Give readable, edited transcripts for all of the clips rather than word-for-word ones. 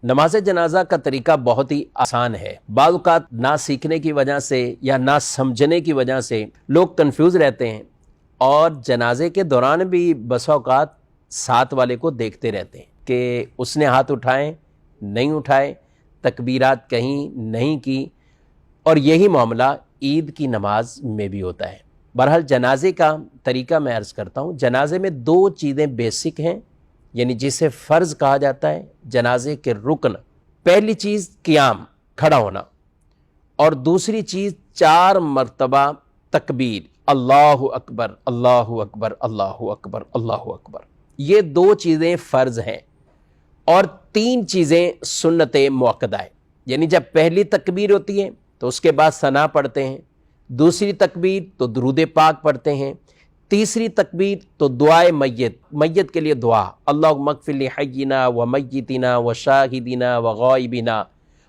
نماز جنازہ کا طریقہ بہت ہی آسان ہے۔ بعض اوقات نہ سیکھنے کی وجہ سے یا نہ سمجھنے کی وجہ سے لوگ کنفیوز رہتے ہیں اور جنازے کے دوران بھی بسا اوقات ساتھ والے کو دیکھتے رہتے ہیں کہ اس نے ہاتھ اٹھائے نہیں اٹھائے، تکبیرات کہیں نہیں کی، اور یہی معاملہ عید کی نماز میں بھی ہوتا ہے۔ بہرحال جنازے کا طریقہ میں عرض کرتا ہوں۔ جنازے میں دو چیزیں بیسک ہیں، یعنی جسے فرض کہا جاتا ہے، جنازے کے رکن۔ پہلی چیز قیام، کھڑا ہونا، اور دوسری چیز 4 مرتبہ تکبیر، اللہ اکبر اللہ اکبر اللہ اکبر اللہ اکبر۔ یہ 2 چیزیں فرض ہیں، اور 3 چیزیں سنت مؤکدہ ہے۔ یعنی جب پہلی تکبیر ہوتی ہے تو اس کے بعد ثنا پڑھتے ہیں، دوسری تکبیر تو درود پاک پڑھتے ہیں، تیسری تکبیر تو دعائے میت کے لیے دعا، اللہم اغفر لحینا و میتنا و شاہدنا و غائبنا،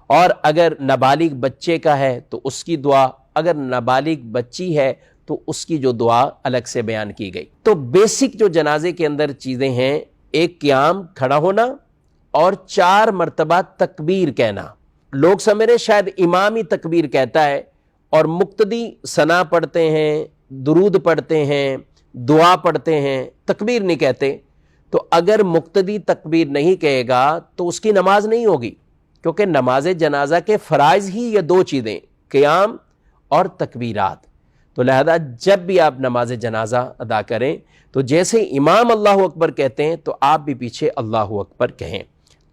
اور اگر نابالغ بچے کا ہے تو اس کی دعا، اگر نابالغ بچی ہے تو اس کی جو دعا الگ سے بیان کی گئی۔ تو بیسک جو جنازے کے اندر چیزیں ہیں، ایک قیام، کھڑا ہونا، اور 4 مرتبہ تکبیر کہنا۔ لوگ سمجھ رہے شاید امام ہی تکبیر کہتا ہے اور مقتدی ثنا پڑھتے ہیں، درود پڑھتے ہیں، دعا پڑھتے ہیں، تکبیر نہیں کہتے۔ تو اگر مقتدی تکبیر نہیں کہے گا تو اس کی نماز نہیں ہوگی، کیونکہ نماز جنازہ کے فرائض ہی یہ 2 چیزیں، قیام اور تکبیرات۔ تو لہذا جب بھی آپ نماز جنازہ ادا کریں تو جیسے امام اللہ اکبر کہتے ہیں تو آپ بھی پیچھے اللہ اکبر کہیں۔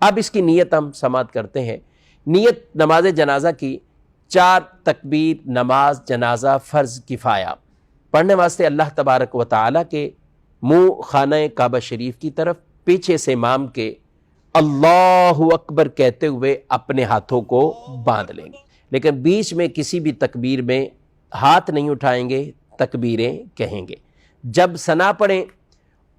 اب اس کی نیت ہم سماعت کرتے ہیں۔ نیت نماز جنازہ کی 4 تکبیر، نماز جنازہ فرض کفایہ پڑھنے واسطے اللہ تبارک و تعالی کے منہ خانہ کعبہ شریف کی طرف، پیچھے سے امام کے اللہ اکبر کہتے ہوئے اپنے ہاتھوں کو باندھ لیں گے، لیکن بیچ میں کسی بھی تکبیر میں ہاتھ نہیں اٹھائیں گے، تکبیریں کہیں گے۔ جب ثنا پڑھیں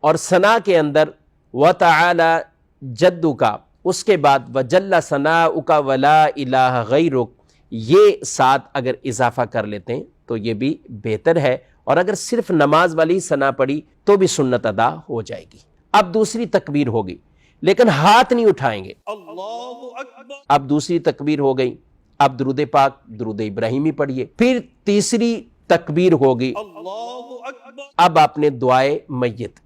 اور ثنا کے اندر وَتَعَالَى جَدُّكَ، اس کے بعد وَجَلَّ ثَنَاؤُكَ وَلَا إِلَٰهَ غَيْرُكَ، یہ ساتھ اگر اضافہ کر لیتے ہیں تو یہ بھی بہتر ہے، اور اگر صرف نماز والی ثنا پڑھی تو بھی سنت ادا ہو جائے گی۔ اب دوسری تکبیر ہوگی لیکن ہاتھ نہیں اٹھائیں گے۔ اللہ اکبر۔ اب دوسری تکبیر ہو گئی، اب درود پاک، درود ابراہیمی پڑھیے۔ پھر تیسری تکبیر ہوگی، اللہ اکبر۔ اب آپ نے دعائے میت،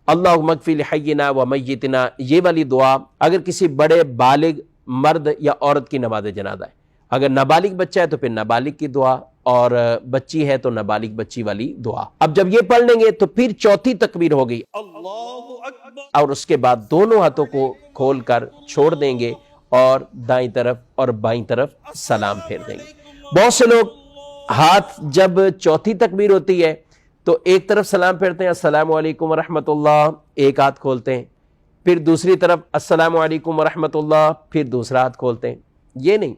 اللہم اغفر لحینا و میتنا، یہ والی دعا اگر کسی بڑے بالغ مرد یا عورت کی نماز جنازہ ہے، اگر نابالغ بچہ ہے تو پھر نابالغ کی دعا، اور بچی ہے تو نابالغ بچی والی دعا۔ اب جب یہ پڑھ لیں گے تو پھر چوتھی تکبیر ہوگی، اللہ اکبر، اور اس کے بعد دونوں ہاتھوں کو کھول کر چھوڑ دیں گے اور دائیں طرف اور بائیں طرف سلام پھیر دیں گے۔ بہت سے لوگ ہاتھ جب چوتھی تکبیر ہوتی ہے تو ایک طرف سلام پھیرتے ہیں، السلام علیکم ورحمۃ اللہ، ایک ہاتھ کھولتے ہیں، پھر دوسری طرف السلام علیکم ورحمۃ اللہ، پھر دوسرا ہاتھ کھولتے ہیں۔ یہ نہیں،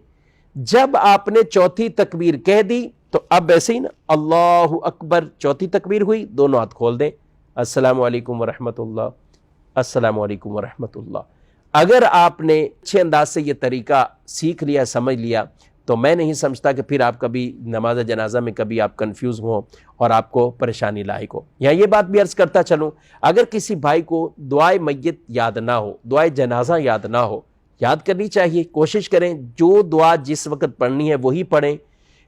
جب آپ نے چوتھی تکبیر کہہ دی تو اب ایسے ہی نا، اللہ اکبر، چوتھی تکبیر ہوئی، دونوں ہاتھ کھول دیں، السلام علیکم ورحمۃ اللہ، السلام علیکم ورحمۃ اللہ۔ اگر آپ نے اچھے انداز سے یہ طریقہ سیکھ لیا، سمجھ لیا، تو میں نہیں سمجھتا کہ پھر آپ کبھی نماز جنازہ میں کبھی آپ کنفیوز ہوں اور آپ کو پریشانی لاحق ہو۔ یہاں یہ بات بھی عرض کرتا چلوں، اگر کسی بھائی کو دعائے میت یاد نہ ہو، دعائے جنازہ یاد نہ ہو، یاد کرنی چاہیے، کوشش کریں جو دعا جس وقت پڑھنی ہے وہی پڑھیں۔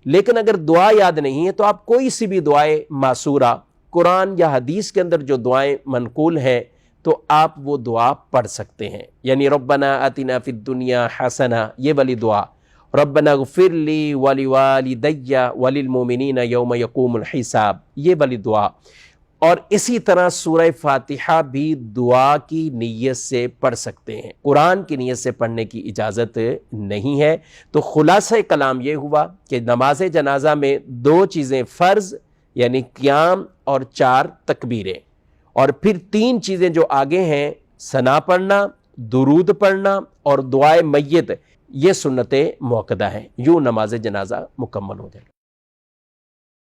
لیکن اگر دعا یاد نہیں ہے تو آپ کوئی سی بھی دعائے معصورہ، قرآن یا حدیث کے اندر جو دعائیں منقول ہیں تو آپ وہ دعا پڑھ سکتے ہیں۔ یعنی ربنا آتنا فی الدنیا حسنہ، یہ والی دعا، ربنا اغفر لی ولوالدی وللمؤمنین یوم یقوم الحساب، یہ والی دعا۔ اور اسی طرح سورہ فاتحہ بھی دعا کی نیت سے پڑھ سکتے ہیں، قرآن کی نیت سے پڑھنے کی اجازت نہیں ہے۔ تو خلاصہ کلام یہ ہوا کہ نماز جنازہ میں 2 چیزیں فرض، یعنی قیام اور 4 تکبیریں، اور پھر 3 چیزیں جو آگے ہیں، ثنا پڑھنا، درود پڑھنا اور دعائے میت، یہ سنت مؤکدہ ہیں۔ یوں نماز جنازہ مکمل ہو جائے۔